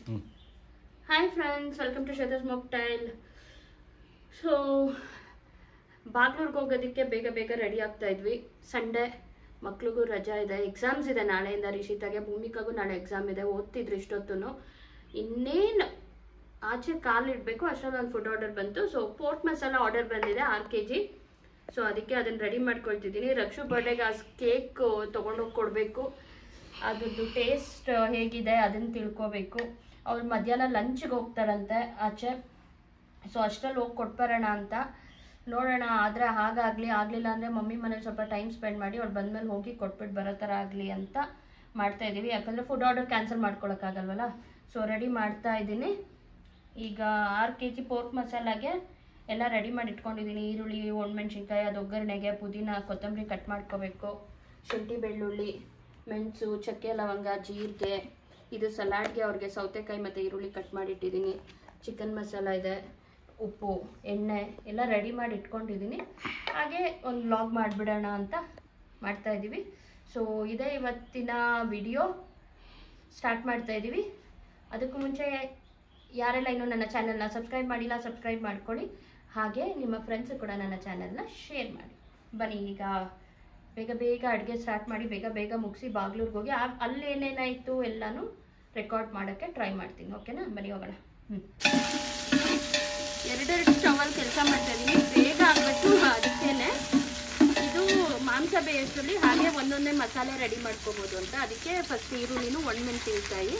Hi friends, welcome to Shweta's Mocktail. So ಬಾಗ್ಲೂರ್ಗೆ ಹೋಗೋದಕ್ಕೆ ಬೇಗ ಬೇಗ ರೆಡಿ ಆಗ್ತಾ ಇದ್ವಿ. ಸಂಡೇ ಮಕ್ಳಿಗೂ ರಜಾ ಇದೆ, ಎಕ್ಸಾಮ್ಸ್ ಇದೆ ನಾಳೆಯಿಂದ. ರಿಷಿತಾಗೆ ಭೂಮಿಕಾಗೂ ನಾಳೆ ಎಕ್ಸಾಮ್ ಇದೆ. ಓದ್ತಿದ್ರು ಇಷ್ಟೊತ್ತು. ಇನ್ನೇನು ಆಚೆ ಕಾಲಿಡಬೇಕು ಅಷ್ಟೊಂದು ಒಂದು ಫುಡ್ ಆರ್ಡರ್ ಬಂತು. ಸೊ ಪೋರ್ಕ್ ಮಸಾಲ ಆರ್ಡರ್ ಬಂದಿದೆ 6 kg. ಸೊ ಅದಕ್ಕೆ ಅದನ್ನು ರೆಡಿ ಮಾಡ್ಕೊಳ್ತಿದ್ದೀನಿ. ರಕ್ಷು ಬರ್ಡೇಗೆ ಆ ಕೇಕ್ ತೊಗೊಂಡೋಗಿ ಕೊಡಬೇಕು. ಅದ್ರದ್ದು ಟೇಸ್ಟ್ ಹೇಗಿದೆ ಅದನ್ನು ತಿಳ್ಕೊಬೇಕು. ಅವ್ರು ಮಧ್ಯಾಹ್ನ ಲಂಚ್ಗೆ ಹೋಗ್ತಾರಂತೆ ಆಚೆ. ಸೊ ಅಷ್ಟರಲ್ಲಿ ಹೋಗಿ ಕೊಟ್ಬರೋಣ ಅಂತ ನೋಡೋಣ. ಆದರೆ ಹಾಗಾಗಲಿ, ಆಗಲಿಲ್ಲ ಅಂದರೆ ಮಮ್ಮಿ ಮನೇಲಿ ಸ್ವಲ್ಪ ಟೈಮ್ ಸ್ಪೆಂಡ್ ಮಾಡಿ ಅವ್ರು ಬಂದಮೇಲೆ ಹೋಗಿ ಕೊಟ್ಬಿಟ್ಟು ಬರೋ ಥರ ಆಗಲಿ ಅಂತ ಮಾಡ್ತಾಯಿದ್ದೀವಿ. ಯಾಕಂದರೆ ಫುಡ್ ಆರ್ಡರ್ ಕ್ಯಾನ್ಸಲ್ ಮಾಡ್ಕೊಳಕ್ಕಾಗಲ್ವಲ್ಲ. ಸೊ ರೆಡಿ ಮಾಡ್ತಾ ಇದ್ದೀನಿ. ಈಗ 6 kg ಪೋರ್ಕ್ ಮಸಾಲಾಗೆ ಎಲ್ಲ ರೆಡಿ ಮಾಡಿ ಇಟ್ಕೊಂಡಿದ್ದೀನಿ. ಈರುಳ್ಳಿ, ಒಣಮೆಣ್ಸಿನ್ಕಾಯಿ, ಅದು ಒಗ್ಗರಣೆಗೆ ಪುದೀನ, ಕೊತ್ತಂಬರಿ ಕಟ್ ಮಾಡ್ಕೋಬೇಕು. ಶುಂಠಿ, ಬೆಳ್ಳುಳ್ಳಿ, ಮೆಣಸು, ಚಕ್ಕೆ, ಲವಂಗ, ಜೀರಿಗೆ. ಇದು ಸಲಾಡ್ಗೆ ಅವ್ರಿಗೆ ಸೌತೆಕಾಯಿ ಮತ್ತು ಈರುಳ್ಳಿ ಕಟ್ ಮಾಡಿಟ್ಟಿದ್ದೀನಿ. ಚಿಕನ್ ಮಸಾಲ ಇದೆ, ಉಪ್ಪು, ಎಣ್ಣೆ ಎಲ್ಲ ರೆಡಿ ಮಾಡಿ ಇಟ್ಕೊಂಡಿದ್ದೀನಿ. ಹಾಗೆ ಒಂದು ವ್ಲಾಗ್ ಮಾಡಿಬಿಡೋಣ ಅಂತ ಮಾಡ್ತಾಯಿದ್ದೀವಿ. ಸೊ ಇದೇ ಇವತ್ತಿನ ವಿಡಿಯೋ ಸ್ಟಾರ್ಟ್ ಮಾಡ್ತಾಯಿದ್ದೀವಿ. ಅದಕ್ಕೂ ಮುಂಚೆ ಯಾರೆಲ್ಲ ಇನ್ನೂ ನನ್ನ ಚಾನಲ್ನ ಸಬ್ಸ್ಕ್ರೈಬ್ ಮಾಡಿಲ್ಲ ಸಬ್ಸ್ಕ್ರೈಬ್ ಮಾಡ್ಕೊಳ್ಳಿ. ಹಾಗೆ ನಿಮ್ಮ ಫ್ರೆಂಡ್ಸು ಕೂಡ ನನ್ನ ಚಾನಲ್ನ ಶೇರ್ ಮಾಡಿ. ಬನ್ನಿ ಈಗ ಬೇಗ ಬೇಗ ಅಡುಗೆ ಸ್ಟಾರ್ಟ್ ಮಾಡಿ ಬೇಗ ಬೇಗ ಮುಗಿಸಿ ಬಾಗ್ಲೂರ್ಗೆ ಹೋಗಿ ಅಲ್ಲೇನೇನಾಯಿತು ಎಲ್ಲನೂ ರೆಕಾರ್ಡ್ ಮಾಡೋಕ್ಕೆ ಟ್ರೈ ಮಾಡ್ತೀನಿ. ಓಕೆನಾ? ಬನ್ನಿ ಹೋಗೋಣ. ಎರಡೆರಡು ಸ್ಟವಲ್ಲಿ ಕೆಲಸ ಮಾಡ್ತಾಯಿದ್ದೀನಿ. ಬೇಗ ಆಗಬೇಕು, ಅದಕ್ಕೇನೆ ಇದು ಮಾಂಸ ಬೇಯಿಸಲಿ ಹಾಗೆ ಒಂದೊಂದೇ ಮಸಾಲೆ ರೆಡಿ ಮಾಡ್ಕೋಬೋದು ಅಂತ. ಅದಕ್ಕೆ ಫಸ್ಟ್ ಈರುಳ್ಳಿನೂ ಒಣಮೆಣಸಿನ್ಕಾಯಿ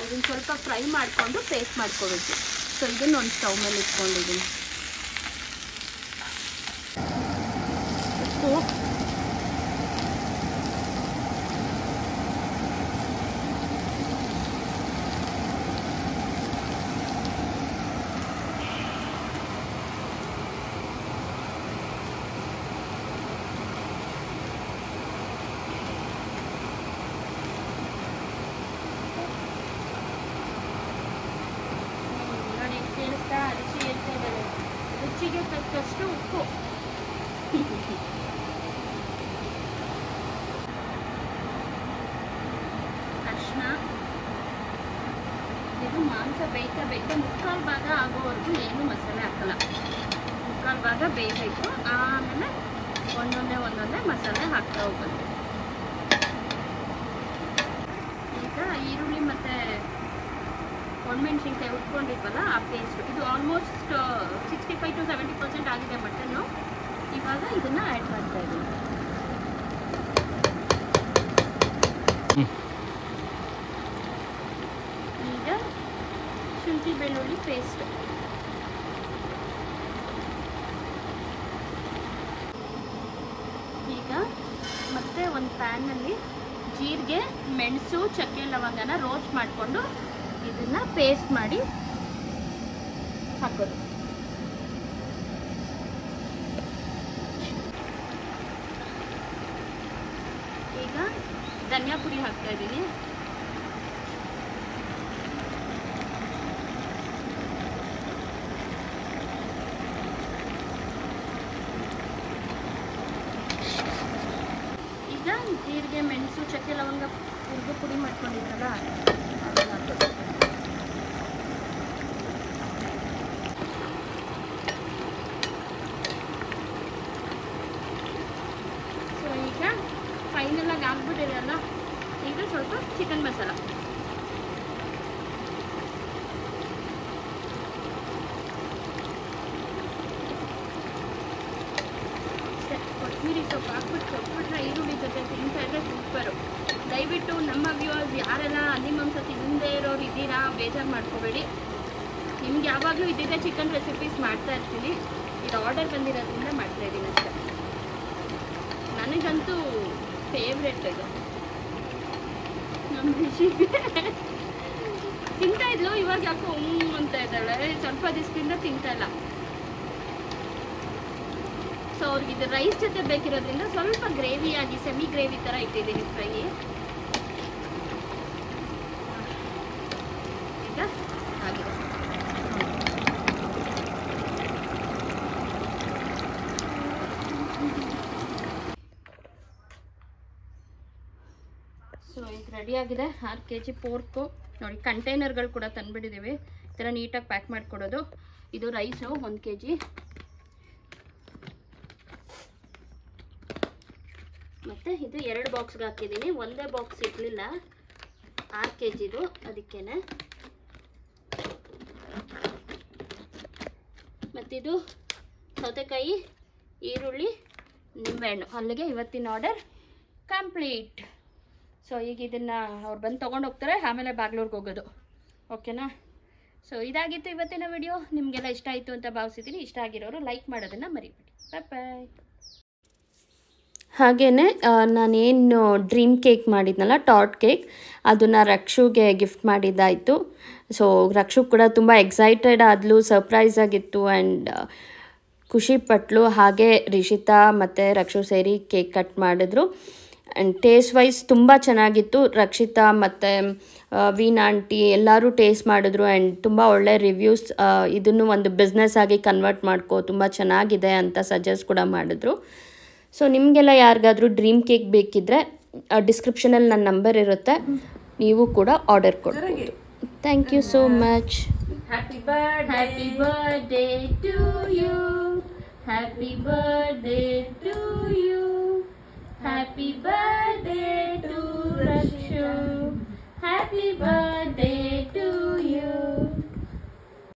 ಇದನ್ನು ಸ್ವಲ್ಪ ಫ್ರೈ ಮಾಡಿಕೊಂಡು ಪೇಸ್ಟ್ ಮಾಡ್ಕೋಬೇಕು. ಸೊ ಇದನ್ನು ಒಂದು ಸ್ಟವ್ ಮೇಲೆ ಇಟ್ಕೊಂಡಿದ್ದೀನಿ. ಉಪ್ಪು, ರುಚಿಗೆ ತಕ್ಕಷ್ಟು ಉಪ್ಪು, ಅರಿಶಿನ. ಇದು ಮಾಂಸ ಬೇಯ್ತಾ ಮುಕ್ಕಾಲು ಭಾಗ ಆಗೋವರೆಗೂ ಏನು ಮಸಾಲೆ ಹಾಕಲ್ಲ. ಮುಕ್ಕಾಲು ಭಾಗ ಬೇಯಬೇಕು. ಆಮೇಲೆ ಒಂದೊಂದೇ ಮಸಾಲೆ ಹಾಕ್ತಾ ಹೋಗೋದು. ಈಗ ಈರುಳ್ಳಿ ಮತ್ತು ಒಣಮೆಣ್ಸಿನ್ಕಾಯಿ ಉಟ್ಕೊಂಡಿದ್ವಲ್ಲ ಆ ಪೇಸ್ಟ್, ಇದು ಆಲ್ಮೋಸ್ಟ್ 65 to 70% ಆಗಿದೆ ಮಟನ್ನು. ಇವಾಗ ಇದನ್ನು ಆ್ಯಡ್ ಮಾಡ್ತಾ ಇದ್ದೀನಿ. ಈಗ ಶುಂಠಿ ಬೆಳ್ಳುಳ್ಳಿ ಪೇಸ್ಟ್, ಈಗ ಮತ್ತೆ ಒಂದು ಪ್ಯಾನಲ್ಲಿ ಜೀರಿಗೆ, ಮೆಣಸು, ಚಕ್ಕೆ, ಲವಂಗನ ರೋಸ್ಟ್ ಮಾಡಿಕೊಂಡು ಇದನ್ನ ಪೇಸ್ಟ್ ಮಾಡಿ ಹಾಕೋದು. ಈಗ ಧನಿಯಾ ಪುಡಿ ಹಾಕ್ತಾ ಇದ್ದೀನಿ. ಈಗ ಜೀರಿಗೆ, ಮೆಣಸು, ಚಕ್ಕೆ, ಲವಂಗ ಹುರಿದು ಪುಡಿ ಮಾಡ್ಕೊಂಡಿದ್ರಲ್ಲ ಅದನ್ನ ಹಾಕೋದು. ಸೊ ಈಗ ಫೈನಲ್ ಆಗಿ ಆಗ್ಬಿಟ್ಟಿದೆಯಲ್ಲ, ಈಗ ಸ್ವಲ್ಪ ಚಿಕನ್ ಮಸಾಲ, ಕೊತ್ತಂಬರಿ ಸೊಪ್ಪು ಹಾಕ್ಬಿಟ್ಟು ಕೊಟ್ಬಿಟ್ರೆ ಈರುಳ್ಳಿ ಜೊತೆ ತಿಂತಾ ಇದ್ರೆ ಸೂಪರು. ದಯವಿಟ್ಟು ನಮ್ಮ ವ್ಯೂವರ್ಸ್ ಯಾರೆಲ್ಲ ಹಂದಿ ಮಾಂಸ ತಿಂದೇ ಇರೋರು ಇದ್ದೀರಾ ಬೇಜಾರು ಮಾಡ್ಕೋಬೇಡಿ. ನಿಮ್ಗೆ ಯಾವಾಗಲೂ ಇದ್ದಿದ್ದೆ ಚಿಕನ್ ರೆಸಿಪೀಸ್ ಮಾಡ್ತಾ ಇರ್ತೀನಿ. ಇದು ಆರ್ಡರ್ ಬಂದಿರೋದ್ರಿಂದ ಮಾಡ್ತಾ ಇದ್ದೀನಿ ಅಷ್ಟೇ. ನನಗಂತೂ ಫೇವ್ರೆಟ್ ಇದು. ನಮ್ಮ ರಿಷಿಗೆ ತಿಂತಾ ಇದ್ಲು, ಇವಾಗ ಯಾಕೋ ಅಂತ ಇದ್ದಾಳೆ. ಸ್ವಲ್ಪ ದಿವಸದಿಂದ ತಿಂತಾ ಇಲ್ಲ. ಸೊ ಅವ್ರಿಗೆ ಇದು ರೈಸ್ ಜೊತೆ ಬೇಕಿರೋದ್ರಿಂದ ಸ್ವಲ್ಪ ಗ್ರೇವಿಯಾಗಿ ಸೆಮಿ ಗ್ರೇವಿ ಥರ ಇಟ್ಟಿದ್ದೀನಿ ಫ್ರೈ. ಈಗ ಆಗಿದೆ. ಸೊ ಈಗ ರೆಡಿ ಆಗಿದೆ 6 kg ಪೋರ್ಕು. ನೋಡಿ ಕಂಟೈನರ್ಗಳು ಕೂಡ ತಂದುಬಿಟ್ಟಿದ್ದೀವಿ, ಈ ಥರ ನೀಟಾಗಿ ಪ್ಯಾಕ್ ಮಾಡಿಕೊಡೋದು. ಇದು ರೈಸು 1 kg, ಮತ್ತು ಇದು 2 ಬಾಕ್ಸ್ಗೆ ಹಾಕಿದ್ದೀನಿ. ಒಂದೇ ಬಾಕ್ಸ್ ಇರಲಿಲ್ಲ, 6 kgದು, ಅದಕ್ಕೇನೆ. ಮತ್ತಿದು ಸೌತೆಕಾಯಿ, ಈರುಳ್ಳಿ, ನಿಂಬೆಹಣ್ಣು. ಅಲ್ಲಿಗೆ ಇವತ್ತಿನ ಆರ್ಡರ್ ಕಂಪ್ಲೀಟ್. ಸೊ ಈಗ ಇದನ್ನು ಅವ್ರು ಬಂದು ತೊಗೊಂಡು ಹೋಗ್ತಾರೆ, ಆಮೇಲೆ ಬ್ಯಾಂಗ್ಳೂರ್ಗೆ ಹೋಗೋದು. ಓಕೆನಾ? ಸೊ ಇದಾಗಿತ್ತು ಇವತ್ತಿನ ವಿಡಿಯೋ. ನಿಮಗೆಲ್ಲ ಇಷ್ಟ ಆಯಿತು ಅಂತ ಭಾವಿಸಿದ್ದೀನಿ. ಇಷ್ಟ ಆಗಿರೋರು ಲೈಕ್ ಮಾಡೋದನ್ನು ಮರಿಬೇಡಿ. ಬಾಯ್ ಬಾಯ್. ಹಾಗೆಯೇ ನಾನೇನು ಡ್ರೀಮ್ ಕೇಕ್ ಮಾಡಿದ್ನಲ್ಲ, ಟಾಟ್ ಕೇಕ್, ಅದನ್ನು ರಕ್ಷುಗೆ ಗಿಫ್ಟ್ ಮಾಡಿದ್ದಾಯಿತು. ಸೊ ರಕ್ಷು ಕೂಡ ತುಂಬ ಎಕ್ಸೈಟೆಡ್ ಆದಳು, ಸರ್ಪ್ರೈಸ್ ಆಗಿತ್ತು ಆ್ಯಂಡ್ ಖುಷಿಪಟ್ಟಳು. ಹಾಗೆ ರಿಷಿತಾ ಮತ್ತು ರಕ್ಷು ಸೇರಿ ಕೇಕ್ ಕಟ್ ಮಾಡಿದ್ರು. ಆ್ಯಂಡ್ ಟೇಸ್ಟ್ ವೈಸ್ ತುಂಬ ಚೆನ್ನಾಗಿತ್ತು. ರಕ್ಷಿತಾ ಮತ್ತು ವೀಣಾ ಆಂಟಿ ಎಲ್ಲರೂ ಟೇಸ್ಟ್ ಮಾಡಿದ್ರು ಆ್ಯಂಡ್ ತುಂಬ ಒಳ್ಳೆ ರಿವ್ಯೂಸ್. ಇದನ್ನು ಒಂದು ಬಿಸ್ನೆಸ್ ಆಗಿ ಕನ್ವರ್ಟ್ ಮಾಡ್ಕೋ, ತುಂಬ ಚೆನ್ನಾಗಿದೆ ಅಂತ ಸಜೆಸ್ಟ್ ಕೂಡ ಮಾಡಿದ್ರು. ಸೊ ನಿಮಗೆಲ್ಲ ಯಾರಿಗಾದರೂ ಡ್ರೀಮ್ ಕೇಕ್ ಬೇಕಿದ್ದರೆ ಡಿಸ್ಕ್ರಿಪ್ಷನಲ್ಲಿ ನನ್ನ ನಂಬರ್ ಇರುತ್ತೆ, ನೀವು ಕೂಡ ಆರ್ಡರ್ ಕೊಡ್ಬೋದು. Thank you so much. Happy birthday to you. Happy birthday to you. Happy birthday to Rakshu. Happy birthday.